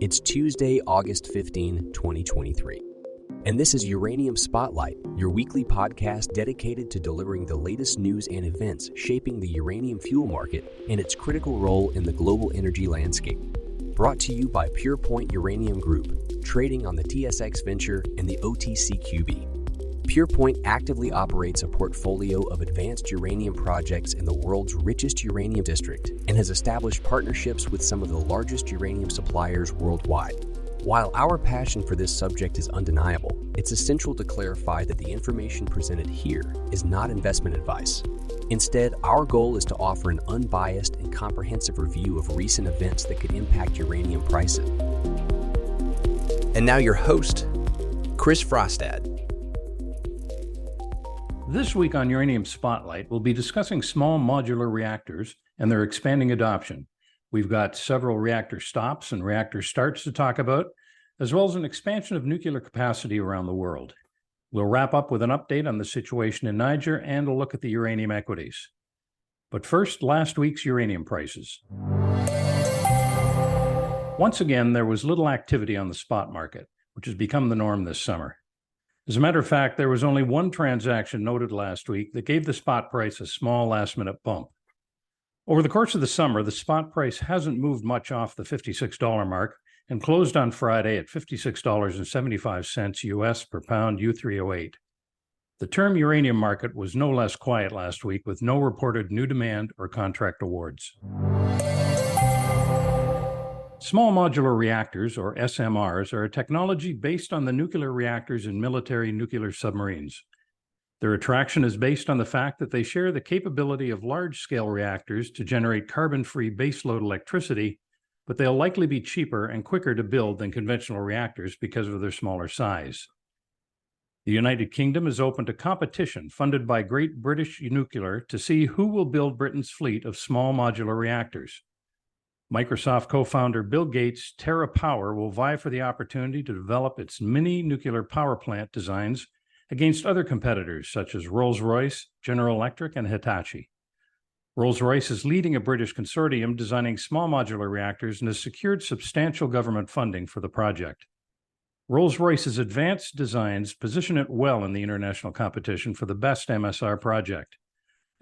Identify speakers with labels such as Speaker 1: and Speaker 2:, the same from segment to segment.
Speaker 1: It's Tuesday, August 15, 2023. And this is Uranium Spotlight, your weekly podcast dedicated to delivering the latest news and events shaping the uranium fuel market and its critical role in the global energy landscape. Brought to you by PurePoint Uranium Group, trading on the TSX Venture and the OTCQB. PurePoint actively operates a portfolio of advanced uranium projects in the world's richest uranium district and has established partnerships with some of the largest uranium suppliers worldwide. While our passion for this subject is undeniable, it's essential to clarify that the information presented here is not investment advice. Instead, our goal is to offer an unbiased and comprehensive review of recent events that could impact uranium prices. And now your host, Chris Frostad.
Speaker 2: This week on Uranium Spotlight, we'll be discussing small modular reactors and their expanding adoption. We've got several reactor stops and reactor starts to talk about, as well as an expansion of nuclear capacity around the world. We'll wrap up with an update on the situation in Niger and a look at the uranium equities. But first, last week's uranium prices. Once again, there was little activity on the spot market, which has become the norm this summer. As a matter of fact, there was only one transaction noted last week that gave the spot price a small last-minute bump. Over the course of the summer, the spot price hasn't moved much off the $56 mark and closed on Friday at $56.75 US per pound U3O8. The term uranium market was no less quiet last week, with no reported new demand or contract awards. Small modular reactors, or SMRs, are a technology based on the nuclear reactors in military nuclear submarines. Their attraction is based on the fact that they share the capability of large-scale reactors to generate carbon-free baseload electricity, but they'll likely be cheaper and quicker to build than conventional reactors because of their smaller size. The United Kingdom is open to competition funded by Great British Nuclear to see who will build Britain's fleet of small modular reactors. Microsoft co-founder Bill Gates' TerraPower will vie for the opportunity to develop its mini nuclear power plant designs against other competitors such as Rolls-Royce, General Electric, and Hitachi. Rolls-Royce is leading a British consortium designing small modular reactors and has secured substantial government funding for the project. Rolls-Royce's advanced designs position it well in the international competition for the best MSR project.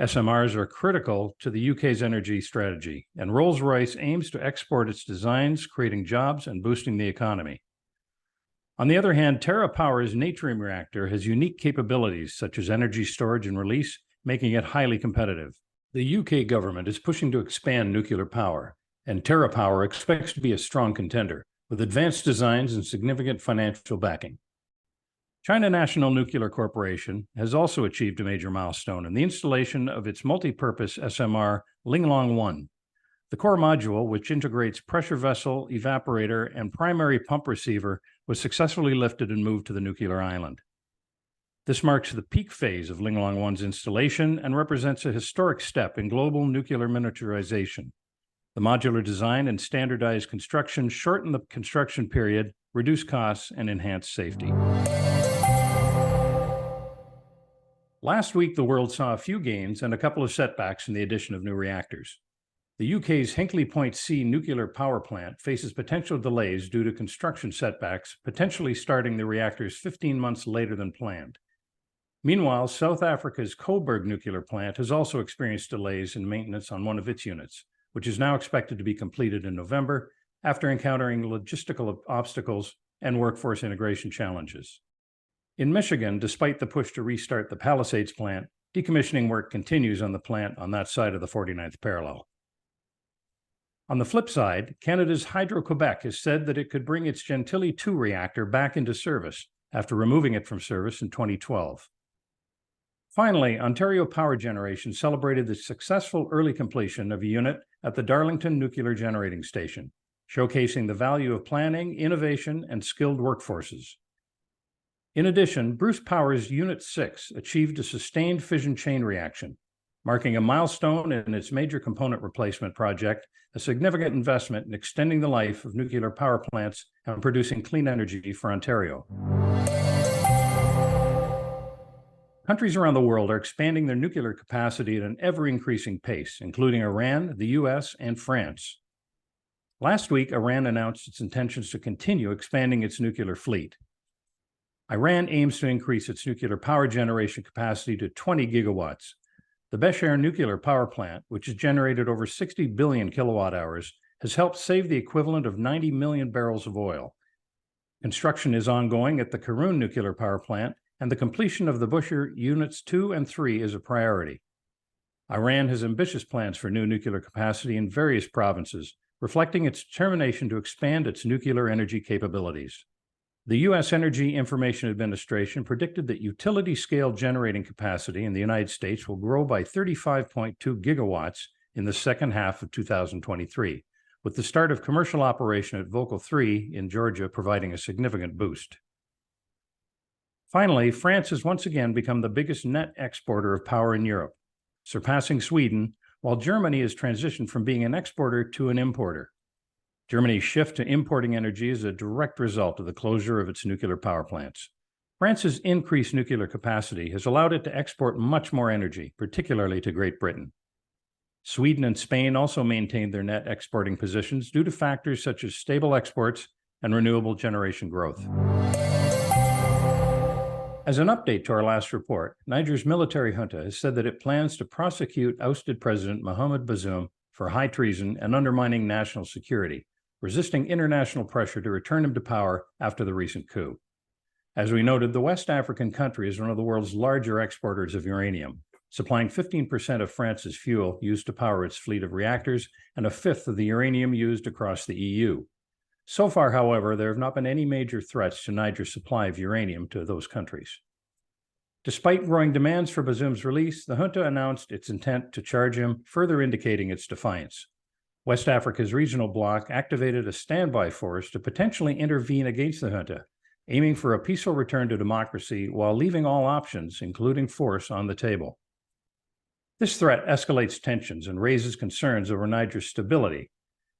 Speaker 2: SMRs are critical to the UK's energy strategy, and Rolls-Royce aims to export its designs, creating jobs and boosting the economy. On the other hand, TerraPower's Natrium reactor has unique capabilities such as energy storage and release, making it highly competitive. The UK government is pushing to expand nuclear power, and TerraPower expects to be a strong contender, with advanced designs and significant financial backing. China National Nuclear Corporation has also achieved a major milestone in the installation of its multi-purpose SMR Linglong 1. The core module, which integrates pressure vessel, evaporator, and primary pump receiver, was successfully lifted and moved to the nuclear island. This marks the peak phase of Linglong 1's installation and represents a historic step in global nuclear miniaturization. The modular design and standardized construction shorten the construction period, reduce costs, and enhance safety. Last week, the world saw a few gains and a couple of setbacks in the addition of new reactors. The UK's Hinkley Point C nuclear power plant faces potential delays due to construction setbacks, potentially starting the reactors 15 months later than planned. Meanwhile, South Africa's Coburg nuclear plant has also experienced delays in maintenance on one of its units, which is now expected to be completed in November after encountering logistical obstacles and workforce integration challenges. In Michigan, despite the push to restart the Palisades plant, decommissioning work continues on the plant on that side of the 49th parallel. On the flip side, Canada's Hydro-Quebec has said that it could bring its Gentilly II reactor back into service after removing it from service in 2012. Finally, Ontario Power Generation celebrated the successful early completion of a unit at the Darlington Nuclear Generating Station, showcasing the value of planning, innovation, and skilled workforces. In addition, Bruce Power's Unit 6 achieved a sustained fission chain reaction, marking a milestone in its major component replacement project, a significant investment in extending the life of nuclear power plants and producing clean energy for Ontario. Countries around the world are expanding their nuclear capacity at an ever-increasing pace, including Iran, the US, and France. Last week, Iran announced its intentions to continue expanding its nuclear fleet. Iran aims to increase its nuclear power generation capacity to 20 gigawatts. The Bushehr nuclear power plant, which has generated over 60 billion kilowatt hours, has helped save the equivalent of 90 million barrels of oil. Construction is ongoing at the Karun nuclear power plant, and the completion of the Bushehr Units 2 and 3 is a priority. Iran has ambitious plans for new nuclear capacity in various provinces, reflecting its determination to expand its nuclear energy capabilities. The U.S. Energy Information Administration predicted that utility-scale generating capacity in the United States will grow by 35.2 gigawatts in the second half of 2023, with the start of commercial operation at Vogtle 3 in Georgia providing a significant boost. Finally, France has once again become the biggest net exporter of power in Europe, surpassing Sweden, while Germany has transitioned from being an exporter to an importer. Germany's shift to importing energy is a direct result of the closure of its nuclear power plants. France's increased nuclear capacity has allowed it to export much more energy, particularly to Great Britain. Sweden and Spain also maintained their net exporting positions due to factors such as stable exports and renewable generation growth. As an update to our last report, Niger's military junta has said that it plans to prosecute ousted President Mohamed Bazoum for high treason and undermining national security, resisting international pressure to return him to power after the recent coup. As we noted, the West African country is one of the world's larger exporters of uranium, supplying 15% of France's fuel used to power its fleet of reactors and a fifth of the uranium used across the EU. So far, however, there have not been any major threats to Niger's supply of uranium to those countries. Despite growing demands for Bazoum's release, the junta announced its intent to charge him, further indicating its defiance. West Africa's regional bloc activated a standby force to potentially intervene against the junta, aiming for a peaceful return to democracy while leaving all options, including force, on the table. This threat escalates tensions and raises concerns over Niger's stability,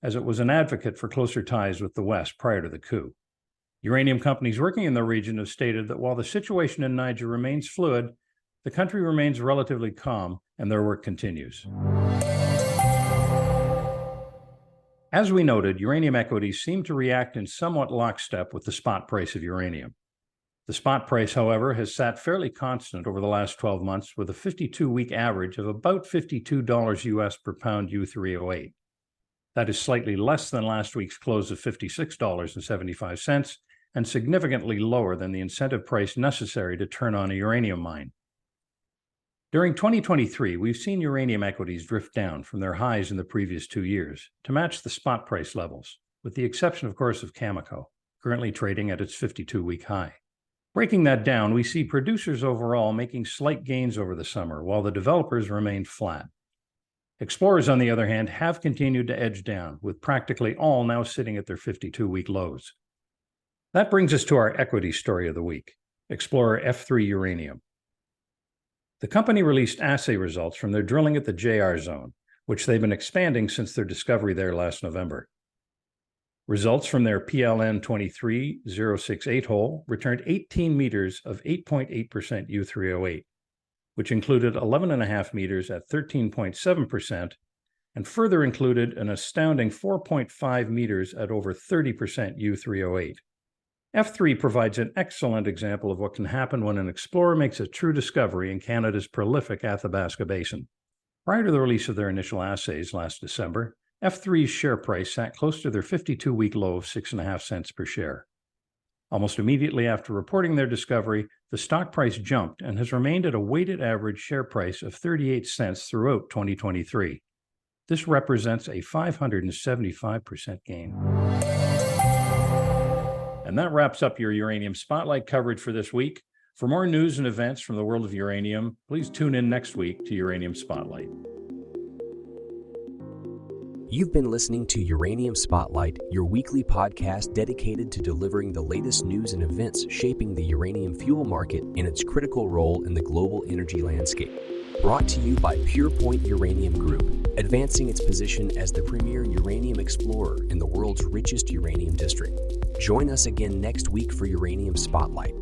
Speaker 2: as it was an advocate for closer ties with the West prior to the coup. Uranium companies working in the region have stated that while the situation in Niger remains fluid, the country remains relatively calm and their work continues. As we noted, uranium equities seem to react in somewhat lockstep with the spot price of uranium. The spot price, however, has sat fairly constant over the last 12 months with a 52-week average of about $52 US per pound U3O8. That is slightly less than last week's close of $56.75 and significantly lower than the incentive price necessary to turn on a uranium mine. During 2023, we've seen uranium equities drift down from their highs in the previous 2 years to match the spot price levels, with the exception, of course, of Cameco, currently trading at its 52-week high. Breaking that down, we see producers overall making slight gains over the summer, while the developers remained flat. Explorers, on the other hand, have continued to edge down, with practically all now sitting at their 52-week lows. That brings us to our equity story of the week, Explorer F3 Uranium. The company released assay results from their drilling at the JR zone, which they've been expanding since their discovery there last November. Results from their PLN 23068 hole returned 18 meters of 8.8% U3O8, which included 11.5 meters at 13.7% and further included an astounding 4.5 meters at over 30% U3O8. F3 provides an excellent example of what can happen when an explorer makes a true discovery in Canada's prolific Athabasca Basin. Prior to the release of their initial assays last December, F3's share price sat close to their 52-week low of 6.5 cents per share. Almost immediately after reporting their discovery, the stock price jumped and has remained at a weighted average share price of 38 cents throughout 2023. This represents a 575% gain. And that wraps up your Uranium Spotlight coverage for this week. For more news and events from the world of uranium, please tune in next week to Uranium Spotlight.
Speaker 1: You've been listening to Uranium Spotlight, your weekly podcast dedicated to delivering the latest news and events shaping the uranium fuel market and its critical role in the global energy landscape. Brought to you by PurePoint Uranium Group, advancing its position as the premier uranium explorer in the world's richest uranium district. Join us again next week for Uranium Spotlight.